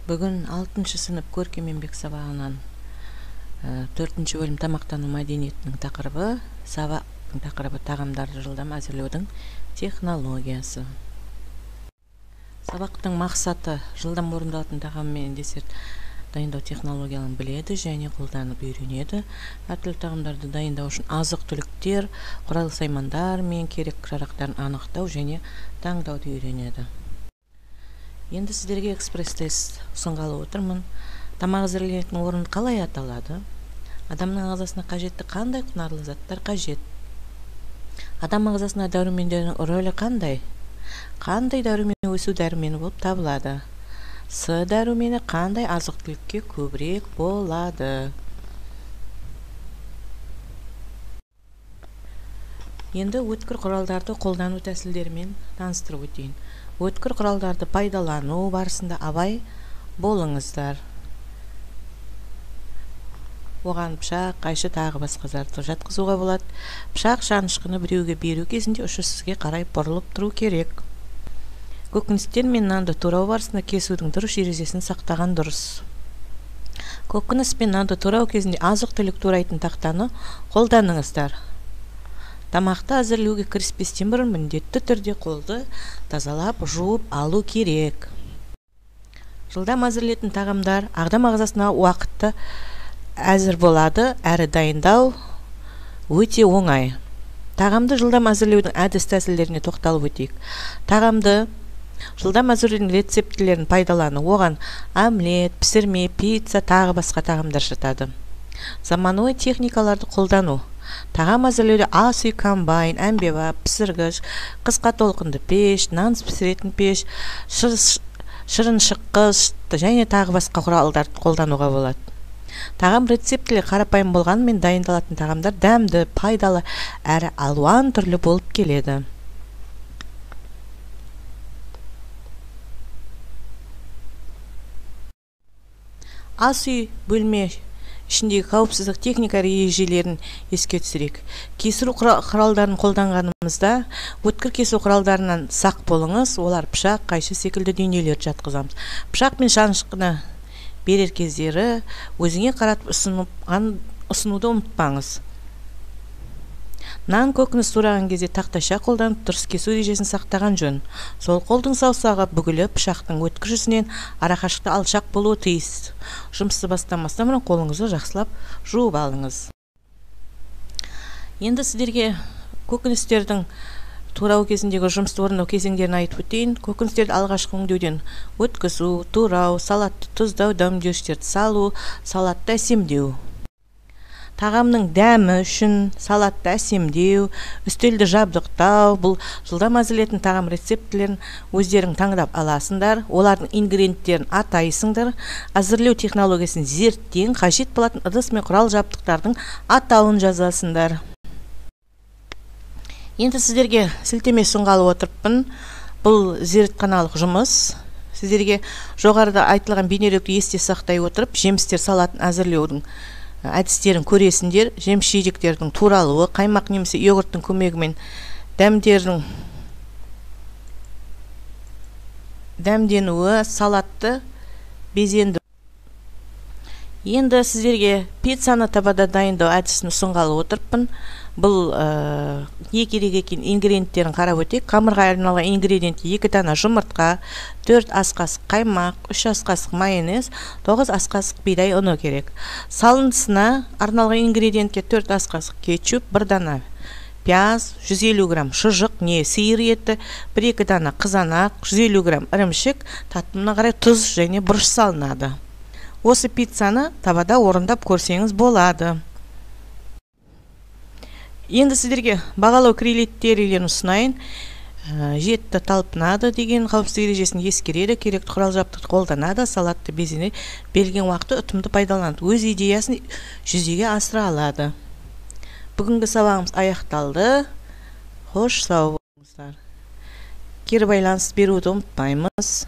Бүгін 6-шы сынып көркем еңбек сабағынан 4-ші бөлім тамақтану мәдениетінің тақырыбы, сабақтың тақырыбы тағамдарды жылдам әзірлеудің технологиясы. Сабақтың мақсаты жылдам орындалатын тағам мен десерт дайындау технологияларын біледі және қолданып үйренеді. Әртүрлі тағамдарды дайындау үшін азық-түліктер, құрал-саймандар мен керек жарақтарын анықтау және таңдауды үйренеді. Енді сіздерге экспресс-тест ұсынғалы отырмын. Тамақ әзірленетін орын қалай аталады? Адамның ағзасына қажетті қандай құнарлы заттар қажет? Адам ағзасына дәрумендердің рөлі қандай? Қандай дәрумен өсу дәрумені болып табылады? С дәрумені қандай азық-түлікке көбірек болады? Енді өткір құралдарды қолдану тәсілдерімен таныстырып өтейін. Өткір құралдарды пайдалану барысында абай болыңыздар. Оған пышақ, қайшы тағы басқа заттар жатқызуға болады. Пышақ шанышқыны біреуге беру кезінде ұшы сізге қарай бұрылып тұру керек. Көкөністер мен нанды турау барысында кесудің дұрыс ережесін сақтаған дұрыс. Көкөніс пен нанды турау кезінде азық-түлік турайтын тақтаны қолданыңыздар. Тамақты әзірлеуге кіріспестен бұрын міндетті түрде қолды тазалап, жуып алу керек. Жылдам әзірлетін тағамдар адам ағзасына уақытты әзір болады, әрі дайындау өте оңай. Тағамды жылдам әзірлеудің әдіс тәсілдеріне тоқталып өтейік. Тағамды жылдам әзірлеудің рецептілерін пайдалану, оған омлет, пісірме, пицца, тағы басқа тағамдар жатады. Заманауи техникаларды қолдану. Тағам әзірлеуде ас үй комбайн, әмбебап, пісіргіш, қысқа толқынды пеш, нан пісіретін пеш, шырыншыққыш және тағы басқа құралдарды қолдануға болады. Тағам рецептілер қарапайым болғанымен дайындалатын тағамдар дәмді, пайдалы әрі алуан түрлі болып келеді. Ас үй бөлме ішіндегі қауіпсіздік техника ережелерін еске түсірейік. Кесіру құралдарын қолданғанымызда өткір кесу құралдарынан сақ болыңыз. Олар пышақ, қайшы секілді дүниелерді жатқызамыз. Пышақ пен шанышқыны берер кездері өзіңе қаратып ұсынуды ұмытпаңыз. Нан, көкөніс тураған кезде тақтайша қолданып дұрыс кесу ережесін сақтаған жөн. Сол қолдың саусағы бүгіліп, пышақтың өткір жүзінен арақашықта алшақ болуы тиіс. Жұмысты бастамастан бұрын қолыңызды жақсылап жуып алыңыз. Енді сіздерге көкөністердің турау кезіндегі жұмысты орындау кезеңдерін айтып өтейін. Көкөністерді алғашқы өңдеуден өткізу, турау, салатты тұздау, дәмдеуіштерді салу, салатты әсемдеу. Тағамның дәмі үшін салатты әсемдеу, үстелді жабдықтау, бұл жылдам әзірлетін тағам рецептілерін өздерің таңдап аласыңдар, олардың ингредиенттерін атайсыңдар, әзірлеу технологиясын зерттен, қажет болатын ыдыс мен құрал жабдықтардың атауын жазасыңдар. Енді сіздерге сілтеме ұсынғалы отырмын. Бұл зертханалық жұмыс. Сіздерге жоғарыда айтылған бейнероликті есте сақтай отырып, жемістер салатын әзірлеудің әдістерін көресіңдер. Жеміс жидектердің туралуы, қаймақ немесе йогурттың көмегімен дәмденуі, салатты безенді. Енді сіздерге пиццаны табада дайындау әдісін ұсынғалы отырмын. Бұл не керек екен ингредиенттерін қарап өтейік. Қамырға арналған ингредиент 2 дана жұмыртқа, 4 ас қасық қаймақ, 3 ас қасық майонез, 9 ас қасық бидай ұны керек. Салындысына арналған ингредиентке 4 ас қасық кетчуп, 1 дана пияз, 150 грамм шұжық не сиыр еті, 1-2 дана қызанақ, 150 грамм ірімшік, татымына қарай тұз және бұрыш салынады. Осы пиццаны табада орындап көрсеңіз болады. Енді сіздерге бағалау критерийлерін ұсынайын. Жетті талпынады деген қауіпсіздік ережесін ескереді, керекті құрал жабдықты қолданады, салатты безіне берілген уақытты ұтымды пайдаланады, өз идеясын жүзеге асыра алады. Бүгінгі сабағымыз аяқталды. Хош, сау болыңыздар. Кері байланыс беруді ұмытпаймыз.